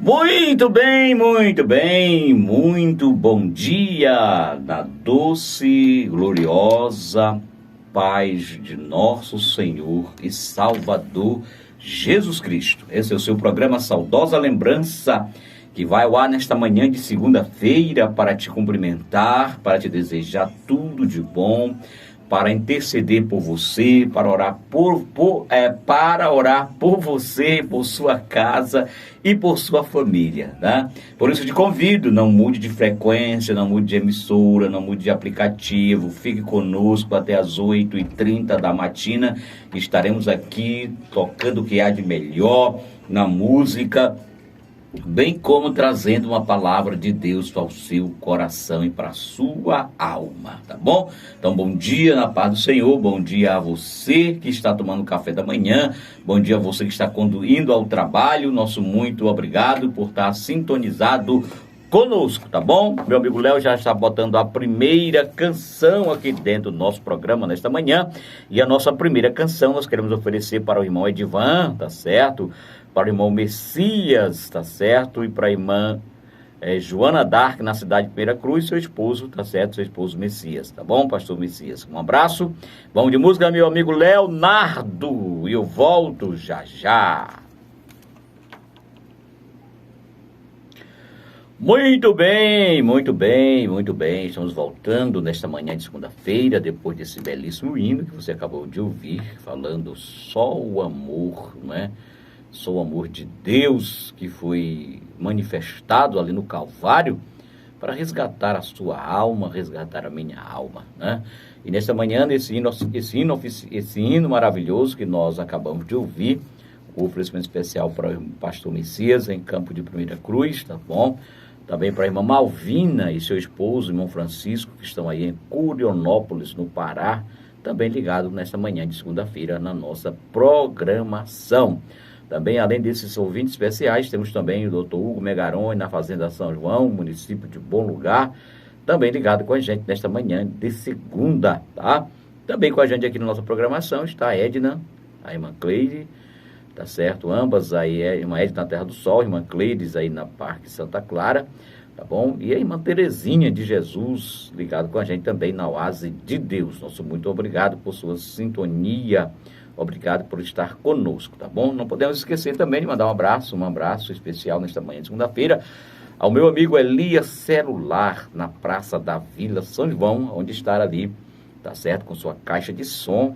Muito bom dia na doce, gloriosa paz de nosso Senhor e Salvador Jesus Cristo. Esse é o seu programa Saudosa Lembrança, que vai ao ar nesta manhã de segunda-feira para te cumprimentar, para te desejar tudo de bom, para interceder por você, para orar por você, por sua casa e por sua família, né? Por isso te convido, não mude de frequência, não mude de emissora, não mude de aplicativo, fique conosco até as 8h30 da matina, estaremos aqui tocando o que há de melhor na música, bem como trazendo uma palavra de Deus para o seu coração e para a sua alma, tá bom? Então, bom dia na paz do Senhor, bom dia a você que está tomando café da manhã, bom dia a você que está indo ao trabalho, nosso muito obrigado por estar sintonizado conosco, tá bom? Meu amigo Léo já está botando a primeira canção aqui dentro do nosso programa nesta manhã, e a nossa primeira canção nós queremos oferecer para o irmão Edivan, tá certo? Para o irmão Messias, tá certo? E para a irmã Joana Dark, na cidade de Primeira Cruz, seu esposo, tá certo? Seu esposo Messias, tá bom, pastor Messias? Um abraço, vamos de música, meu amigo Leonardo, e eu volto já já. Muito bem, estamos voltando nesta manhã de segunda-feira, depois desse belíssimo hino que você acabou de ouvir, falando só o amor, não é? Só o amor de Deus que foi manifestado ali no Calvário para resgatar a sua alma, resgatar a minha alma, né? E nesta manhã, esse hino maravilhoso que nós acabamos de ouvir, o oferecimento especial para o pastor Messias em Campo de Primeira Cruz, tá bom? Também para a irmã Malvina e seu esposo, irmão Francisco, que estão aí em Curionópolis, no Pará, também ligado nesta manhã de segunda-feira na nossa programação. Também, além desses ouvintes especiais, temos também o Dr. Hugo Megaroni, na Fazenda São João, município de Bom Lugar, também ligado com a gente nesta manhã de segunda, tá? Também com a gente aqui na nossa programação está a Edna, a irmã Cleide, tá certo? Ambas aí, a irmã Edna na Terra do Sol, a irmã Cleides aí na Parque Santa Clara, tá bom? E a irmã Terezinha de Jesus, ligado com a gente também na Oase de Deus. Nosso muito obrigado por sua sintonia. Obrigado por estar conosco, tá bom? Não podemos esquecer também de mandar um abraço especial nesta manhã de segunda-feira ao meu amigo Elias Celular, na Praça da Vila São João, onde está ali, tá certo? Com sua caixa de som,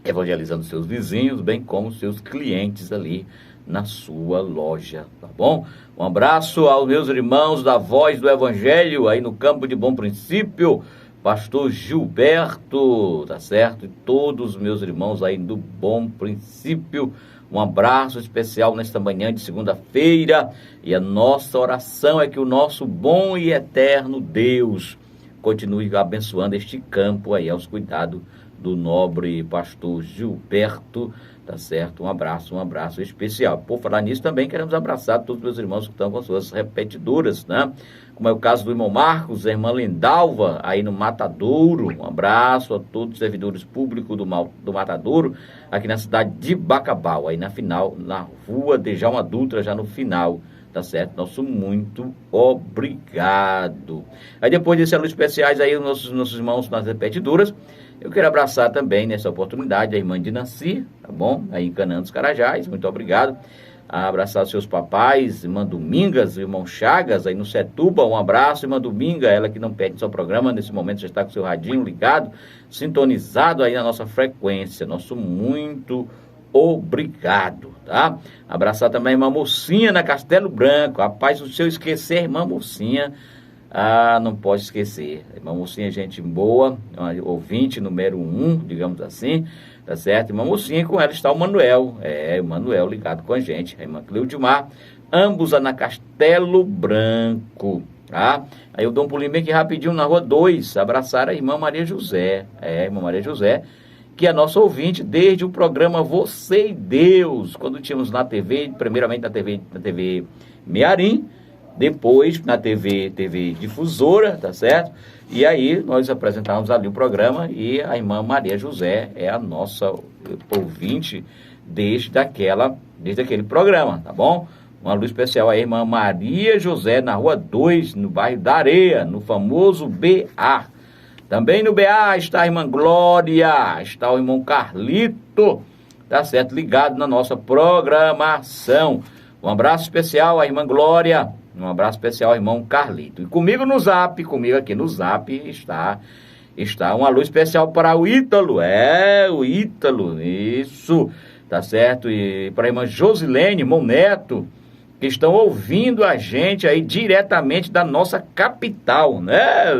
evangelizando seus vizinhos, bem como seus clientes ali na sua loja, tá bom? Um abraço aos meus irmãos da Voz do Evangelho, aí no Campo de Bom Princípio, pastor Gilberto, tá certo? E todos os meus irmãos aí do Bom Princípio, um abraço especial nesta manhã de segunda-feira, e a nossa oração é que o nosso bom e eterno Deus continue abençoando este campo aí aos cuidados do nobre pastor Gilberto, tá certo? Um abraço especial. Por falar nisso, também queremos abraçar todos os meus irmãos que estão com suas repetidoras, né? Como é o caso do irmão Marcos, a irmã Lindalva, aí no Matadouro. Um abraço a todos os servidores públicos do Matadouro, aqui na cidade de Bacabal, aí na final, na rua Djalma Dutra, já no final, tá certo? Nosso muito obrigado. Aí depois desses saludos especiais aí, nossos irmãos nas repetidoras, eu quero abraçar também nessa oportunidade a irmã de Nancy, tá bom? Aí em Canaã dos Carajás, muito obrigado. Abraçar os seus papais, irmã Domingas, irmão Chagas, aí no Setuba, um abraço, irmã Dominga, ela que não perde seu programa, nesse momento já está com seu radinho ligado, sintonizado aí na nossa frequência, nosso muito obrigado, tá? Abraçar também a irmã Mocinha na Castelo Branco, rapaz, se eu esquecer a irmã Mocinha, não pode esquecer, a irmã Mocinha é gente boa, ouvinte número 1, digamos assim, tá certo? Irmã Mocinha, com ela está o Manuel, o Manuel ligado com a gente, a irmã Cleudimar, ambos na Castelo Branco, tá? Aí eu dou um pulinho bem aqui rapidinho na Rua 2, abraçar a irmã Maria José, irmã Maria José, que é nossa ouvinte desde o programa Você e Deus, quando tínhamos na TV, primeiramente na TV Mearim, depois na TV Difusora, tá certo? E aí nós apresentávamos ali o programa e a irmã Maria José é a nossa ouvinte desde aquele programa, tá bom? Uma luz especial à irmã Maria José, na Rua 2, no bairro da Areia, no famoso BA. Também no BA está a irmã Glória, está o irmão Carlito, tá certo? Ligado na nossa programação. Um abraço especial à irmã Glória, um abraço especial ao irmão Carlito. E comigo no Zap, comigo aqui no Zap está uma luz especial para o Ítalo, o Ítalo, isso, tá certo? E para a irmã Josilene, irmão Neto, que estão ouvindo a gente aí diretamente da nossa capital, né,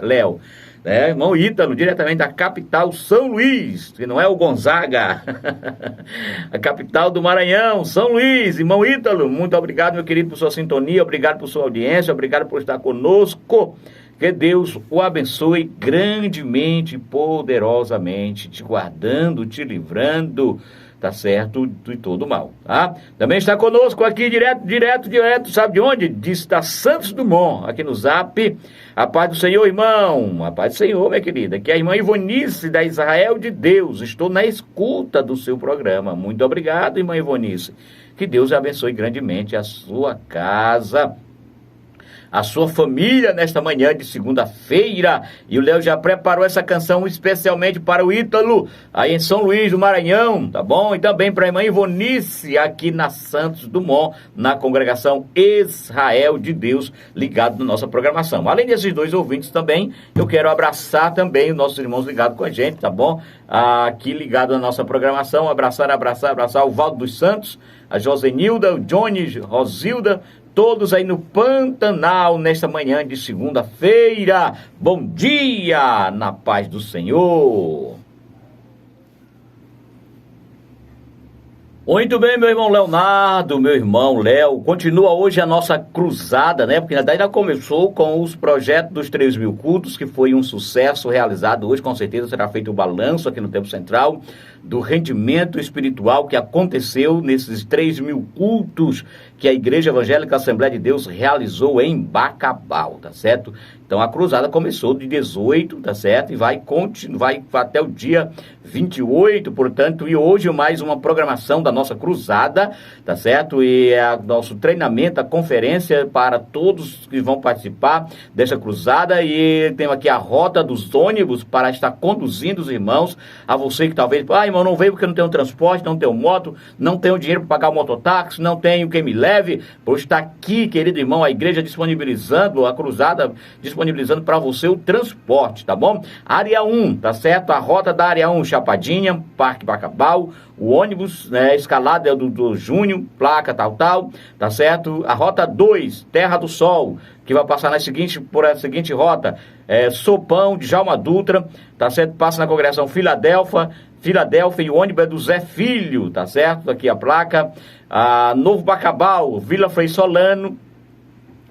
Léo? Irmão Ítalo, diretamente da capital São Luís, que não é o Gonzaga, a capital do Maranhão, São Luís. Irmão Ítalo, muito obrigado, meu querido, por sua sintonia, obrigado por sua audiência, obrigado por estar conosco. Que Deus o abençoe grandemente, poderosamente, te guardando, te livrando, tá certo, de todo mal, tá? Também está conosco aqui, direto, sabe de onde? Da Santos Dumont, aqui no Zap. A paz do Senhor, irmão, a paz do Senhor, minha querida, que é a irmã Ivonice, da Israel de Deus. Estou na escuta do seu programa. Muito obrigado, irmã Ivonice. Que Deus abençoe grandemente a sua casa, a sua família nesta manhã de segunda-feira. E o Léo já preparou essa canção especialmente para o Ítalo, aí em São Luís do Maranhão, tá bom? E também para a irmã Ivonice, aqui na Santos Dumont, na congregação Israel de Deus, ligado na nossa programação. Além desses dois ouvintes também, eu quero abraçar também os nossos irmãos ligados com a gente, tá bom? Aqui ligado na nossa programação, abraçar o Valdo dos Santos, a Josenilda, o Johnny, Rosilda, todos aí no Pantanal, nesta manhã de segunda-feira. Bom dia, na paz do Senhor. Muito bem, meu irmão Leonardo, meu irmão Léo, continua hoje a nossa cruzada, né? Porque ainda começou com os projetos dos 3.000 cultos, que foi um sucesso realizado hoje, com certeza será feito o balanço aqui no Tempo Central, do rendimento espiritual que aconteceu nesses 3.000 cultos que a Igreja Evangélica Assembleia de Deus realizou em Bacabal, tá certo? Então a cruzada começou de 18, tá certo? E vai até o dia 28, portanto, e hoje mais uma programação da nossa cruzada, tá certo? E nosso treinamento, a conferência para todos que vão participar dessa cruzada, e temos aqui a rota dos ônibus para estar conduzindo os irmãos, a você que talvez, irmão, não veio porque não tenho transporte, não tenho moto, não tenho dinheiro para pagar o mototáxi, não tenho quem me leve, pois está aqui, querido irmão, a igreja disponibilizando, a cruzada disponibilizando para você o transporte, tá bom? Área 1, tá certo? A rota da área 1, Chapadinha, Parque Bacabal, o ônibus, né, escalado é do Júnior, placa tal, tá certo? A rota 2, Terra do Sol, que vai passar por a seguinte rota, Sopão, de Djalma Dutra, tá certo? Passa na congregação Filadélfia, e o ônibus é do Zé Filho, tá certo? Aqui a placa. Novo Bacabal, Vila Frei Solano,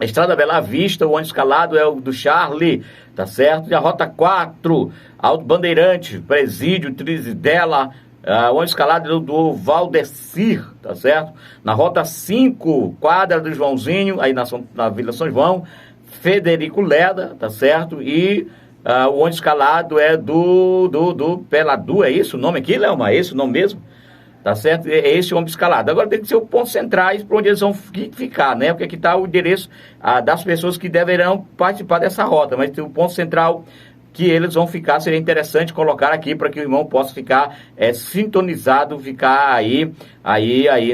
Estrada Bela Vista, o ônibus escalado é o do Charlie, tá certo? E a rota 4, Alto Bandeirante, Presídio, Trizidela, o ônibus escalado é do Valdecir, tá certo? Na rota 5, Quadra do Joãozinho, aí na Vila São João, Federico Leda, tá certo? E o ônibus escalado é do Peladu, é isso o nome aqui, Léo? É esse o nome mesmo? Tá certo? É esse o ônibus escalado. Agora tem que ser os pontos centrais para onde eles vão ficar, né? Porque aqui está o endereço das pessoas que deverão participar dessa rota, mas tem o ponto central que eles vão ficar, seria interessante colocar aqui para que o irmão possa ficar sintonizado, ficar aí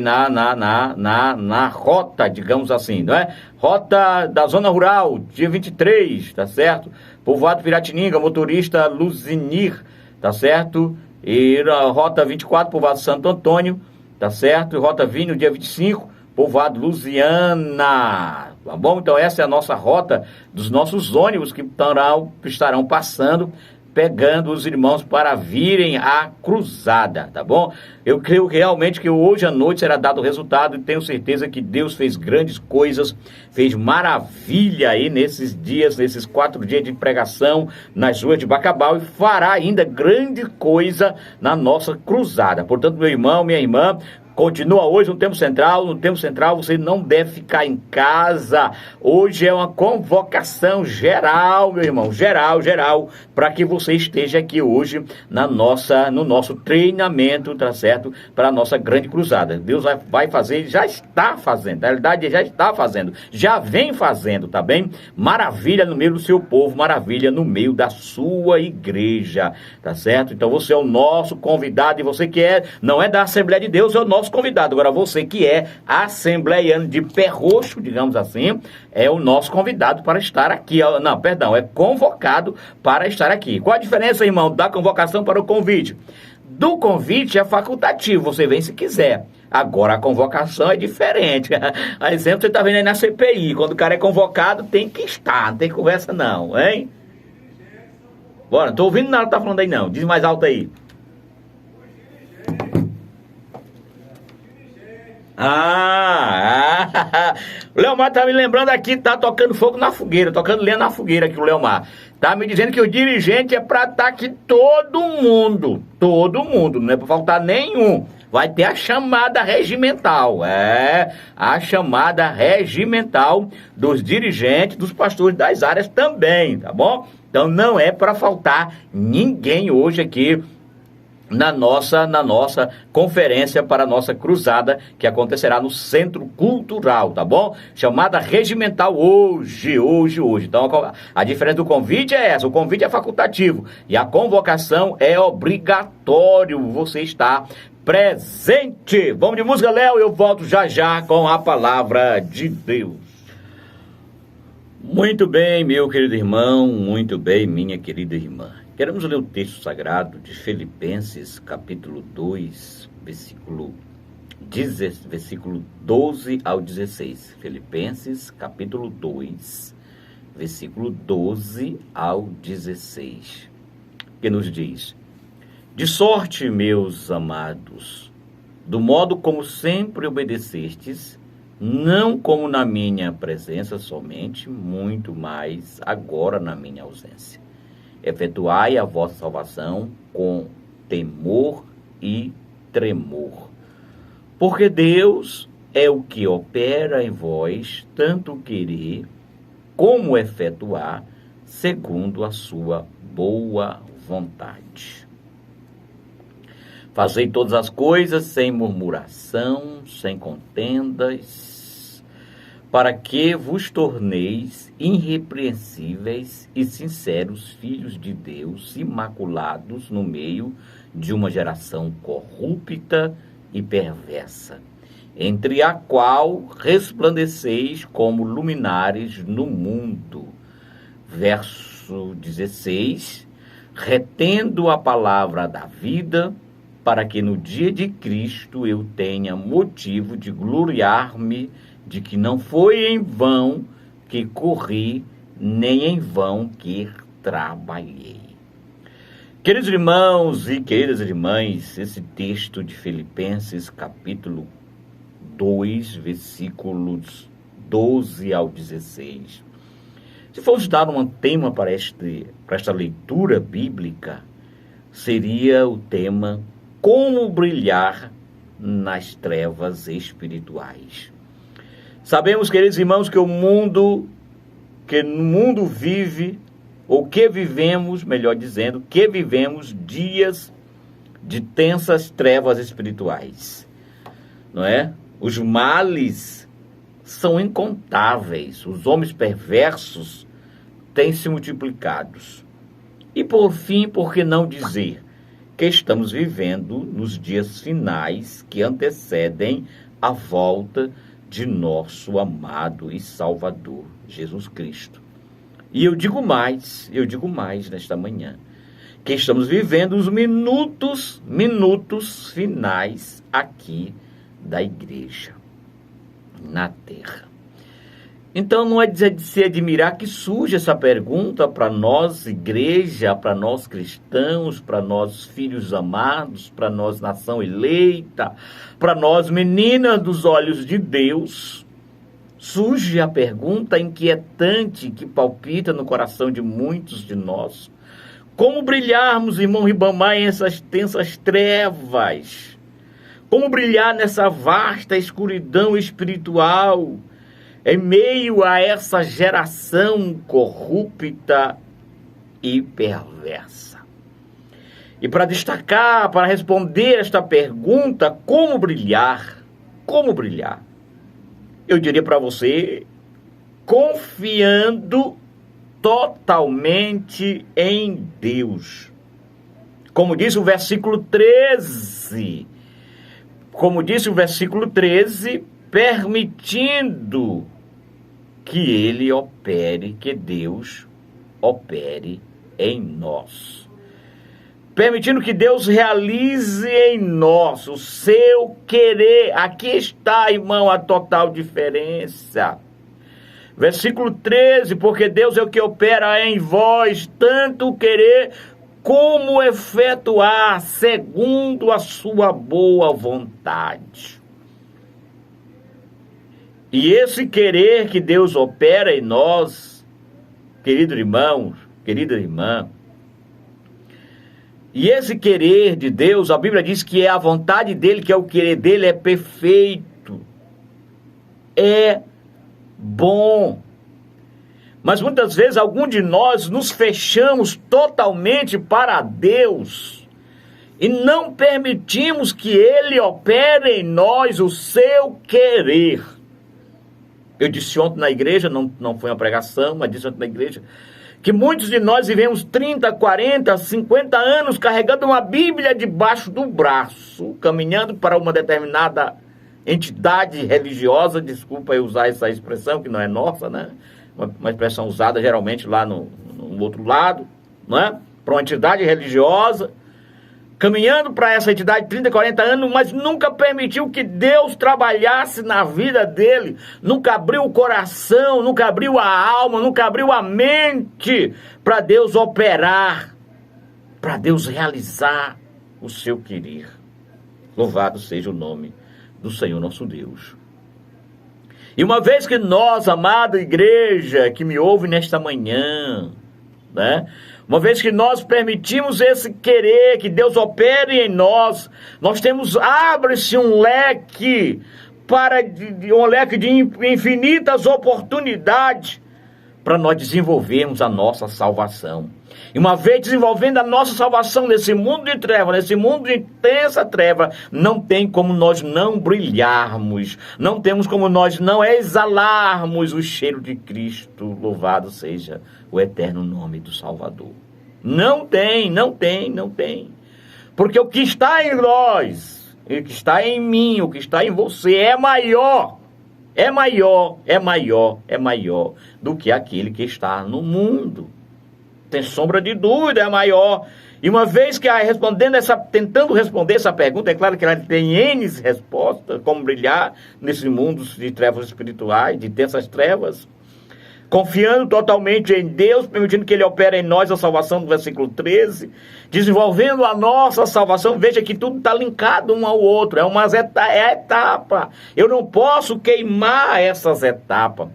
na rota, digamos assim, não é? Rota da Zona Rural, dia 23, tá certo? Povoado Piratininga, motorista Luzinir, tá certo? E a rota 24, Povoado Santo Antônio, tá certo? E rota 20, no dia 25, Povoado Lusiana, tá bom? Então essa é a nossa rota dos nossos ônibus que estarão passando, pegando os irmãos para virem à cruzada, tá bom? Eu creio realmente que hoje à noite será dado o resultado e tenho certeza que Deus fez grandes coisas, fez maravilha aí nesses dias, nesses 4 dias de pregação nas ruas de Bacabal, e fará ainda grande coisa na nossa cruzada. Portanto, meu irmão, minha irmã, Continua hoje no tempo central. No tempo central você não deve ficar em casa. Hoje é uma convocação geral, meu irmão, geral, para que você esteja aqui hoje no nosso treinamento, tá certo? Para a nossa grande cruzada. Deus vai fazer, já está fazendo, na realidade já está fazendo, já vem fazendo, tá bem? Maravilha no meio do seu povo, maravilha no meio da sua igreja, tá certo? Então você é o nosso convidado, e você que não é da Assembleia de Deus, é o nosso convidado. Agora você que é assembleiano de pé roxo, digamos assim, é o nosso convidado para estar aqui. Não, perdão, é convocado para estar aqui. Qual a diferença, irmão, da convocação para o convite? Do convite é facultativo, você vem se quiser. Agora a convocação é diferente. A exemplo, você está vendo aí na CPI, quando o cara é convocado, tem que estar, não tem conversa não, hein? Bora, não tô ouvindo nada que tá falando aí não, diz mais alto aí. O Leomar tá me lembrando aqui, tá tocando fogo na fogueira, tocando lenha na fogueira aqui o Leomar. Tá me dizendo que o dirigente é pra estar aqui todo mundo, não é pra faltar nenhum. Vai ter a chamada regimental, a chamada regimental dos dirigentes, dos pastores das áreas também, tá bom? Então não é pra faltar ninguém hoje aqui na nossa conferência para a nossa cruzada, que acontecerá no Centro Cultural, tá bom? Chamada regimental hoje. Então a diferença do convite é essa, o convite é facultativo e a convocação é obrigatório, você está presente. Vamos de música, Léo, eu volto já com a palavra de Deus. Muito bem, meu querido irmão, muito bem, minha querida irmã. Queremos ler o texto sagrado de Filipenses, capítulo 2, versículo 12 ao 16. Filipenses, capítulo 2, versículo 12 ao 16. Que nos diz: de sorte, meus amados, do modo como sempre obedecestes, não como na minha presença somente, muito mais agora na minha ausência. Efetuai a vossa salvação com temor e tremor. Porque Deus é o que opera em vós, tanto querer como efetuar, segundo a sua boa vontade. Fazei todas as coisas sem murmuração, sem contendas, para que vos torneis irrepreensíveis e sinceros filhos de Deus, imaculados no meio de uma geração corrupta e perversa, entre a qual resplandeceis como luminares no mundo. Verso 16, retendo a palavra da vida, para que no dia de Cristo eu tenha motivo de gloriar-me de que não foi em vão que corri, nem em vão que trabalhei. Queridos irmãos e queridas irmãs, esse texto de Filipenses, capítulo 2, versículos 12 ao 16. Se formos dar um tema para esta leitura bíblica, seria o tema Como Brilhar nas Trevas Espirituais. Sabemos, queridos irmãos, que no mundo vive, ou que vivemos, melhor dizendo, que vivemos dias de tensas trevas espirituais, não é? Os males são incontáveis, os homens perversos têm se multiplicado. E por fim, por que não dizer que estamos vivendo nos dias finais que antecedem a volta de nosso amado e Salvador, Jesus Cristo. E eu digo mais nesta manhã, que estamos vivendo os minutos finais aqui da igreja, na terra. Então não é de se admirar que surge essa pergunta para nós, igreja, para nós cristãos, para nós filhos amados, para nós nação eleita, para nós meninas dos olhos de Deus. Surge a pergunta inquietante que palpita no coração de muitos de nós. Como brilharmos, irmão Ribamar, em essas tensas trevas? Como brilhar nessa vasta escuridão espiritual, em meio a essa geração corrupta e perversa? E para destacar, para responder esta pergunta, como brilhar? Como brilhar? Eu diria para você, confiando totalmente em Deus. Como diz o versículo 13, permitindo que Ele opere, que Deus opere em nós. Permitindo que Deus realize em nós o seu querer. Aqui está, irmão, a total diferença. Versículo 13, porque Deus é o que opera em vós, tanto o querer como efetuar, segundo a sua boa vontade. E esse querer que Deus opera em nós, querido irmão, querida irmã, e esse querer de Deus, a Bíblia diz que é a vontade dele, que é o querer dele, é perfeito, é bom. Mas muitas vezes algum de nós nos fechamos totalmente para Deus e não permitimos que Ele opere em nós o seu querer. Eu disse ontem na igreja, não foi uma pregação, mas disse ontem na igreja, que muitos de nós vivemos 30, 40, 50 anos carregando uma Bíblia debaixo do braço, caminhando para uma determinada entidade religiosa, desculpa eu usar essa expressão que não é nossa, né? Uma expressão usada geralmente lá no outro lado, não é? Para uma entidade religiosa, caminhando para essa entidade 30, 40 anos, mas nunca permitiu que Deus trabalhasse na vida dele, nunca abriu o coração, nunca abriu a alma, nunca abriu a mente para Deus operar, para Deus realizar o seu querer. Louvado seja o nome do Senhor nosso Deus. E uma vez que nós, amada igreja, que me ouve nesta manhã, né? Uma vez que nós permitimos esse querer, que Deus opere em nós, nós temos, abre-se um leque, um leque de infinitas oportunidades para nós desenvolvermos a nossa salvação. E uma vez desenvolvendo a nossa salvação nesse mundo de treva, nesse mundo de intensa treva, não tem como nós não brilharmos, não temos como nós não exalarmos o cheiro de Cristo, louvado seja o eterno nome do Salvador. Não tem. Porque o que está em nós, o que está em mim, o que está em você é maior do que aquele que está no mundo. Sem sombra de dúvida, é maior. E uma vez que tentando responder essa pergunta, é claro que ela tem N respostas, como brilhar nesse mundo de trevas espirituais, de tensas trevas, confiando totalmente em Deus, permitindo que Ele opere em nós a salvação do versículo 13, desenvolvendo a nossa salvação. Veja que tudo está linkado um ao outro, é uma etapa. Eu não posso queimar essas etapas.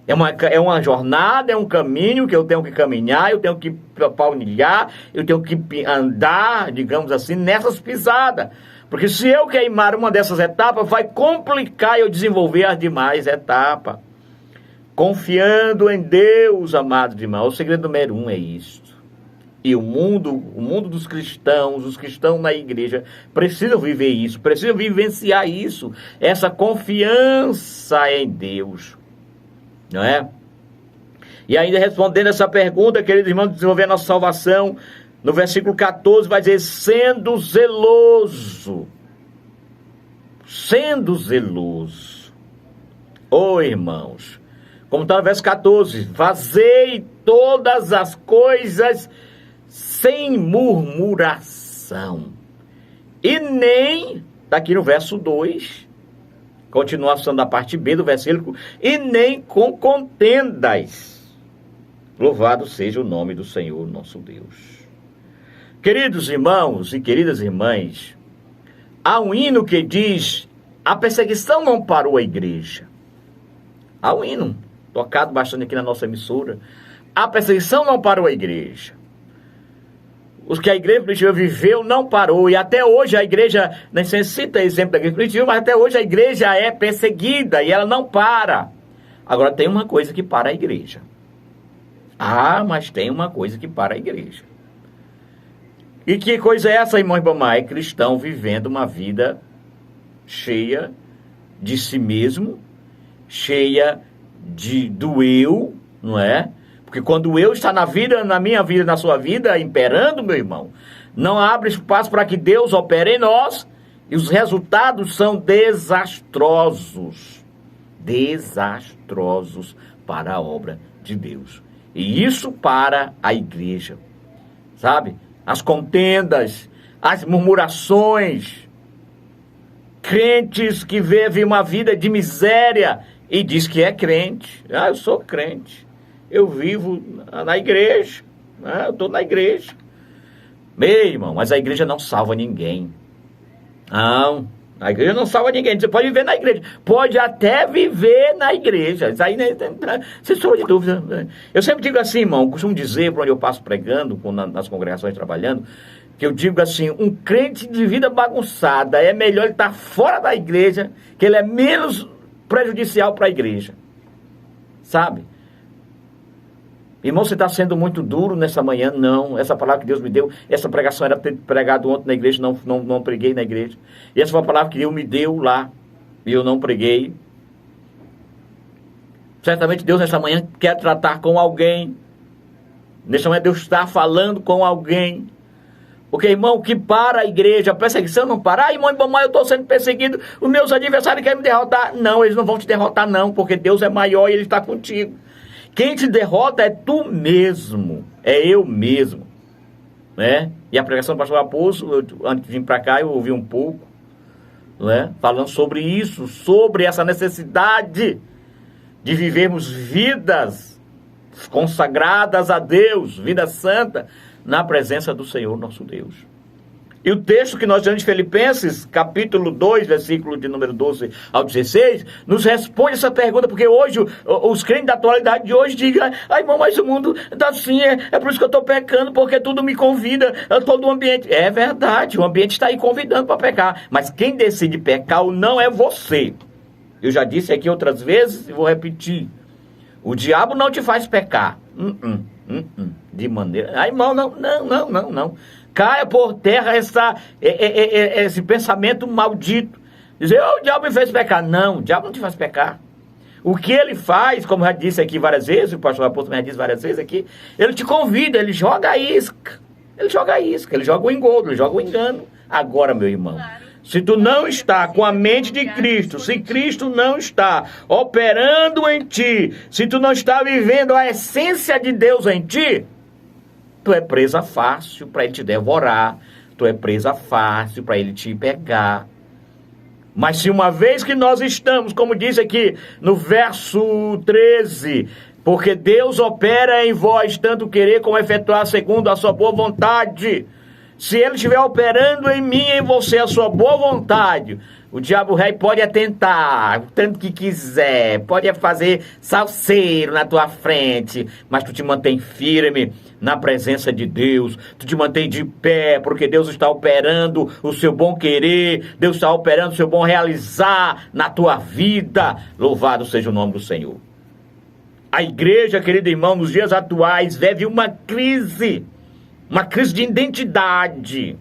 É uma jornada, é um caminho que eu tenho que caminhar, eu tenho que paunilhar, eu tenho que andar, digamos assim, nessas pisadas. Porque se eu queimar uma dessas etapas, vai complicar eu desenvolver as demais etapas. Confiando em Deus, amados irmãos, o segredo número 1 é isto. E o mundo dos cristãos, os cristãos na igreja, precisam viver isso, precisam vivenciar isso, essa confiança em Deus. Não é? E ainda respondendo essa pergunta, queridos irmãos, desenvolver a nossa salvação, no versículo 14 vai dizer, sendo zeloso. Irmãos, como está no verso 14, fazei todas as coisas sem murmuração. E nem, está aqui no verso 2, continuação da parte B do versículo, e nem com contendas. Louvado seja o nome do Senhor nosso Deus. Queridos irmãos e queridas irmãs, há um hino que diz, a perseguição não parou a igreja. Há um hino, tocado bastante aqui na nossa emissora, a perseguição não parou a igreja. os que a igreja primitiva viveu não parou, e até hoje a igreja, nem se cita exemplo da igreja primitiva, mas até hoje a igreja é perseguida e ela não para. Agora tem uma coisa que para a igreja. Mas tem uma coisa que para a igreja. E que coisa é essa, irmão Ribamar? É cristão vivendo uma vida cheia de si mesmo, cheia do eu, não é? Porque quando o eu está na vida, na minha vida, na sua vida, imperando, meu irmão, não abre espaço para que Deus opere em nós, e os resultados são desastrosos. Desastrosos para a obra de Deus. E isso para a igreja, sabe? As contendas, as murmurações, crentes que vivem uma vida de miséria e diz que é crente. Eu sou crente. Eu vivo na igreja, eu estou na igreja. Meu irmão, mas a igreja não salva ninguém. Não, a igreja não salva ninguém. Você pode viver na igreja, pode até viver na igreja. Isso aí, né, sem sombra de dúvida. Eu sempre digo assim, irmão, costumo dizer, por onde eu passo pregando, nas congregações trabalhando, que eu digo assim, um crente de vida bagunçada, é melhor ele estar fora da igreja, que ele é menos prejudicial para a igreja. Sabe? Irmão, você está sendo muito duro nessa manhã? Não, essa palavra que Deus me deu, essa pregação era pregado ontem na igreja, não preguei na igreja. E essa foi a palavra que Deus me deu lá, e eu não preguei. Certamente Deus nessa manhã quer tratar com alguém. Nessa manhã Deus está falando com alguém. Porque, irmão, que para a igreja, a perseguição não para. Irmão, eu estou sendo perseguido, os meus adversários querem me derrotar. Não, eles não vão te derrotar não, porque Deus é maior e Ele está contigo. Quem te derrota é tu mesmo, é eu mesmo, né? E a pregação do pastor Raposo, antes de vir para cá, eu ouvi um pouco, né? Falando sobre isso, sobre essa necessidade de vivermos vidas consagradas a Deus, vida santa, na presença do Senhor nosso Deus. E o texto que nós lemos de Filipenses, capítulo 2, versículo de número 12 ao 16, nos responde essa pergunta, porque hoje, os crentes da atualidade de hoje dizem, irmão, mas o mundo está assim, é por isso que eu estou pecando, porque tudo me convida, todo o ambiente. É verdade, o ambiente está aí convidando para pecar, mas quem decide pecar ou não é você. Eu já disse aqui outras vezes e vou repetir. O diabo não te faz pecar. De maneira... irmão, não. Caia por terra esse pensamento maldito. Dizer, o diabo me fez pecar. Não, o diabo não te faz pecar. O que ele faz, como eu já disse aqui várias vezes, o pastor Apóstolo já disse várias vezes aqui, ele te convida, ele joga a isca. Ele joga o engodo, ele joga o engano. Agora, meu irmão, se tu não está com a mente de Cristo, se Cristo não está operando em ti, se tu não está vivendo a essência de Deus em ti, tu é presa fácil para ele te devorar, tu é presa fácil para ele te pegar. Mas se uma vez que nós estamos, como diz aqui no verso 13, porque Deus opera em vós tanto querer como efetuar segundo a sua boa vontade. Se ele estiver operando em mim e em você a sua boa vontade, o diabo rei pode atentar o tanto que quiser, pode fazer salseiro na tua frente, mas tu te mantém firme na presença de Deus, tu te mantém de pé, porque Deus está operando o seu bom querer, Deus está operando o seu bom realizar na tua vida. Louvado seja o nome do Senhor. A igreja, querido irmão, nos dias atuais vive uma crise de identidade.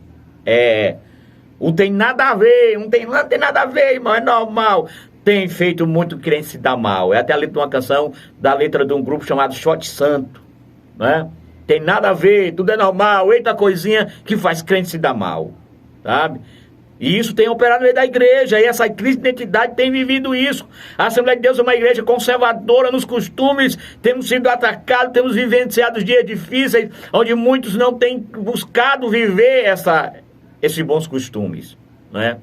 Não tem nada a ver, não tem nada a ver, irmão, é normal. Tem feito muito crente se dar mal. É até a letra de uma canção, da letra de um grupo chamado Shot Santo, né? Tem nada a ver, tudo é normal, eita coisinha que faz crente se dar mal, sabe? E isso tem operado no meio da igreja, e essa crise de identidade tem vivido isso. A Assembleia de Deus é uma igreja conservadora nos costumes, temos sido atacados, temos vivenciado dias difíceis, onde muitos não têm buscado viver esses bons costumes, né?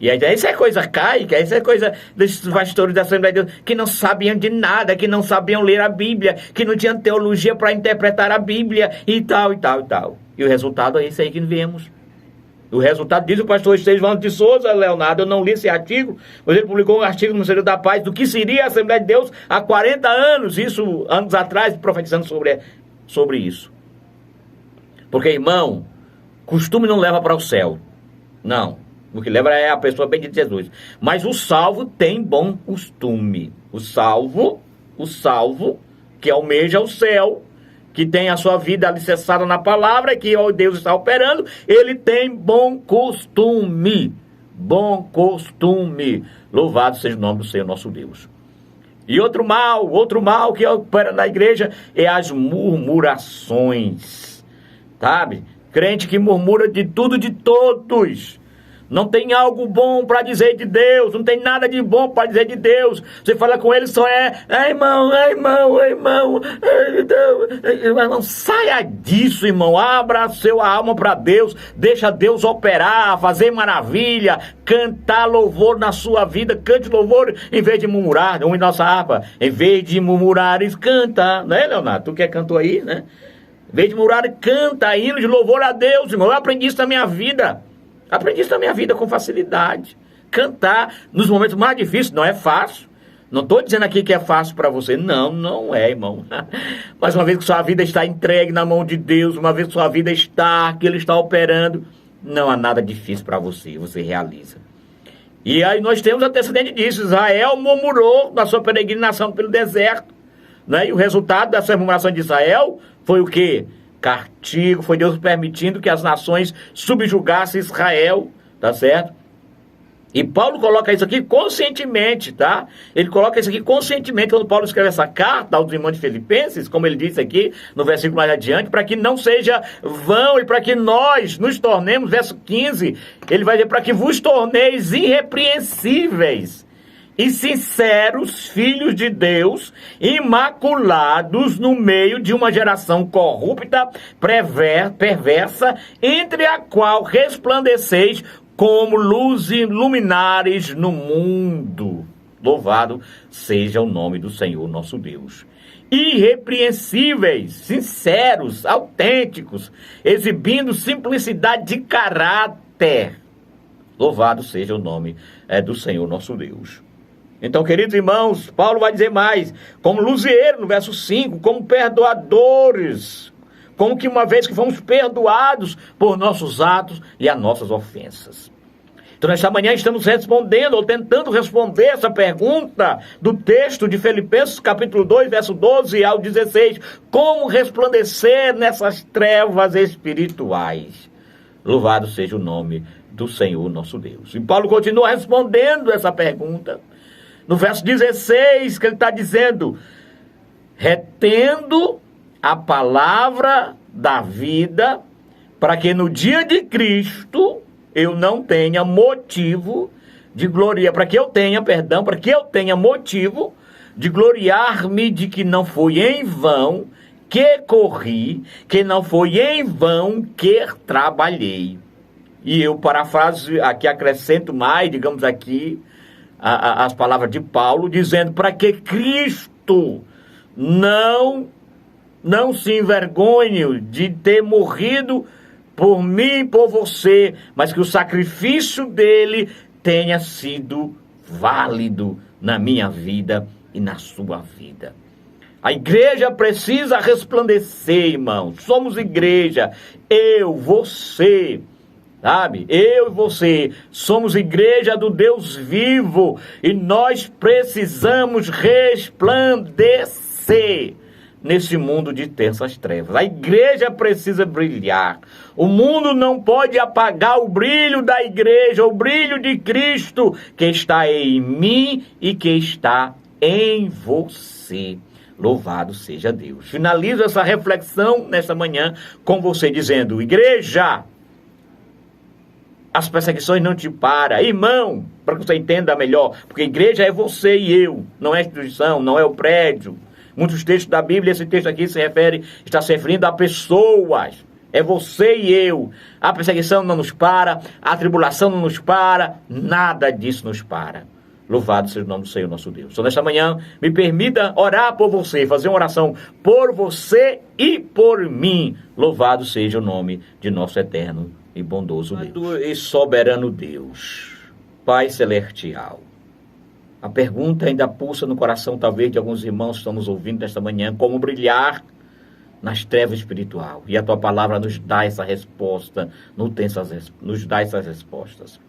E aí isso é coisa caica, isso é coisa desses pastores da Assembleia de Deus que não sabiam de nada, que não sabiam ler a Bíblia, que não tinham teologia para interpretar a Bíblia e tal. E o resultado é esse aí que vemos. O resultado, diz o pastor Estevão de Souza, Leonardo, eu não li esse artigo, mas ele publicou um artigo no Ministério da Paz do que seria a Assembleia de Deus há 40 anos, isso anos atrás, profetizando sobre isso. Porque, irmão, costume não leva para o céu. Não. O que leva é a pessoa bendita de Jesus. Mas o salvo tem bom costume. O salvo, que almeja o céu, que tem a sua vida alicerçada na palavra, que Deus está operando, ele tem bom costume. Bom costume. Louvado seja o nome do Senhor nosso Deus. E outro mal que opera na igreja é as murmurações. Sabe? Crente que murmura de tudo, de todos. Não tem algo bom para dizer de Deus. Não tem nada de bom para dizer de Deus. Você fala com ele, só irmão. Irmão, saia disso, irmão. Abra a sua alma para Deus. Deixa Deus operar, fazer maravilha. Cantar louvor na sua vida. Cante louvor em vez de murmurar. Em nossa harpa. Em vez de murmurares, canta. Né, Leonardo? Tu que cantou aí, né? Em vez de murmurar, canta hino de louvor a Deus, irmão. Eu aprendi isso na minha vida. Aprendi isso na minha vida com facilidade. Cantar nos momentos mais difíceis não é fácil. Não estou dizendo aqui que é fácil para você. Não, não é, irmão. Mas uma vez que sua vida está entregue na mão de Deus, uma vez que sua vida está, que Ele está operando, não há nada difícil para você. Você realiza. E aí nós temos antecedente disso. Israel murmurou na sua peregrinação pelo deserto. Né? E o resultado dessa murmuração de Israel foi o quê? Castigo, foi Deus permitindo que as nações subjugassem Israel, tá certo? E Paulo coloca isso aqui conscientemente, tá? Ele coloca isso aqui conscientemente quando Paulo escreve essa carta aos irmãos de Filipenses, como ele disse aqui no versículo mais adiante, para que não seja vão e para que nós nos tornemos, verso 15, ele vai dizer, para que vos torneis irrepreensíveis e sinceros filhos de Deus, imaculados no meio de uma geração corrupta, perversa, entre a qual resplandeceis como luzes luminares no mundo. Louvado seja o nome do Senhor nosso Deus. Irrepreensíveis, sinceros, autênticos, exibindo simplicidade de caráter. Louvado seja o nome do Senhor nosso Deus. Então, queridos irmãos, Paulo vai dizer mais, como luzieiro, no verso 5, como perdoadores, como que uma vez que fomos perdoados por nossos atos e as nossas ofensas. Então, nesta manhã estamos respondendo, ou tentando responder essa pergunta do texto de Filipenses, capítulo 2, verso 12 ao 16, como resplandecer nessas trevas espirituais. Louvado seja o nome do Senhor nosso Deus. E Paulo continua respondendo essa pergunta. No verso 16, que ele está dizendo, retendo a palavra da vida, para que no dia de Cristo eu não tenha motivo de gloriar, para que eu tenha motivo de gloriar-me de que não foi em vão que corri, que não foi em vão que trabalhei. E eu parafraso aqui, acrescento mais, digamos aqui, as palavras de Paulo, dizendo para que Cristo não se envergonhe de ter morrido por mim e por você, mas que o sacrifício dele tenha sido válido na minha vida e na sua vida. A igreja precisa resplandecer, irmão. Somos igreja, eu, você, sabe? Eu e você somos igreja do Deus vivo e nós precisamos resplandecer nesse mundo de terças trevas. A igreja precisa brilhar. O mundo não pode apagar o brilho da igreja, o brilho de Cristo que está em mim e que está em você. Louvado seja Deus. Finalizo essa reflexão nesta manhã com você dizendo, igreja, as perseguições não te param. Irmão, para que você entenda melhor, porque igreja é você e eu, não é instituição, não é o prédio. Muitos textos da Bíblia, esse texto aqui está se referindo a pessoas. É você e eu. A perseguição não nos para, a tribulação não nos para, nada disso nos para. Louvado seja o nome do Senhor nosso Deus. Então, nesta manhã, me permita orar por você, fazer uma oração por você e por mim. Louvado seja o nome de nosso eterno e bondoso Deus. E soberano Deus, Pai celestial. A pergunta ainda pulsa no coração, talvez, de alguns irmãos que estamos ouvindo nesta manhã, como brilhar nas trevas espiritual. E a tua palavra nos dá essa resposta, nos dá essas respostas.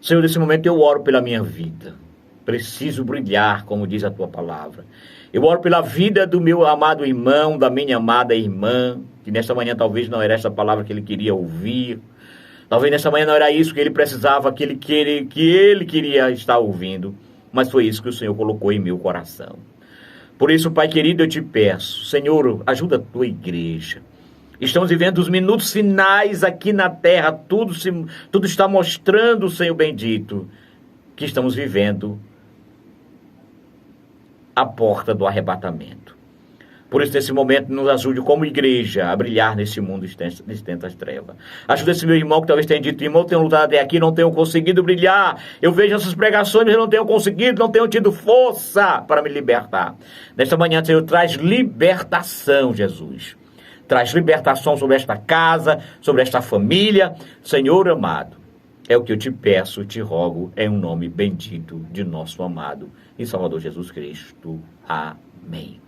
Senhor, nesse momento eu oro pela minha vida. Preciso brilhar, como diz a tua palavra. Eu oro pela vida do meu amado irmão, da minha amada irmã, que nesta manhã talvez não era essa palavra que ele queria ouvir. Talvez nesta manhã não era isso que ele precisava, que ele queria estar ouvindo. Mas foi isso que o Senhor colocou em meu coração. Por isso, Pai querido, eu te peço, Senhor, ajuda a tua igreja. Estamos vivendo os minutos finais aqui na terra, tudo está mostrando, Senhor bendito, que estamos vivendo a porta do arrebatamento. Por isso, nesse momento, nos ajude como igreja a brilhar nesse mundo de tantas trevas. Ajuda esse meu irmão que talvez tenha dito, irmão, tenho lutado até aqui, não tenho conseguido brilhar. Eu vejo essas pregações, mas eu não tenho conseguido, não tenho tido força para me libertar. Nesta manhã, Senhor, traz libertação, Jesus. Traz libertação sobre esta casa, sobre esta família. Senhor amado, é o que eu te peço, te rogo, em um nome bendito de nosso amado e Salvador Jesus Cristo. Amém.